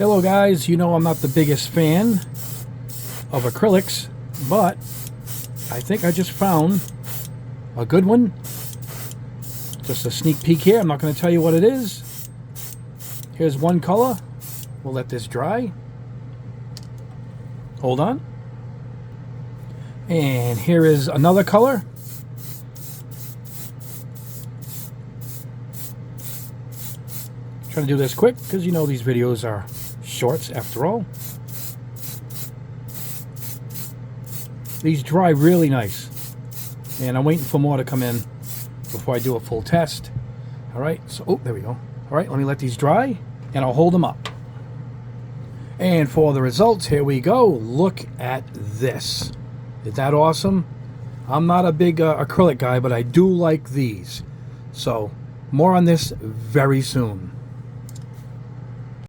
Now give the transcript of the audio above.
Hello guys, you know I'm not the biggest fan of acrylics, but I think I just found a good one. Just a sneak peek here. I'm not going to tell you what it is. Here's one color. We'll let this dry. Hold on. And here is another color. Trying to do this quick because you know these videos are shorts after all. These dry really nice, and I'm waiting for more to come in before I do a full test. All right, so oh, there we go. All right, let me let these dry and I'll hold them up. And for the results, here we go. Look at this. Is that awesome? I'm not a big acrylic guy, but I do like these. So more on this very soon.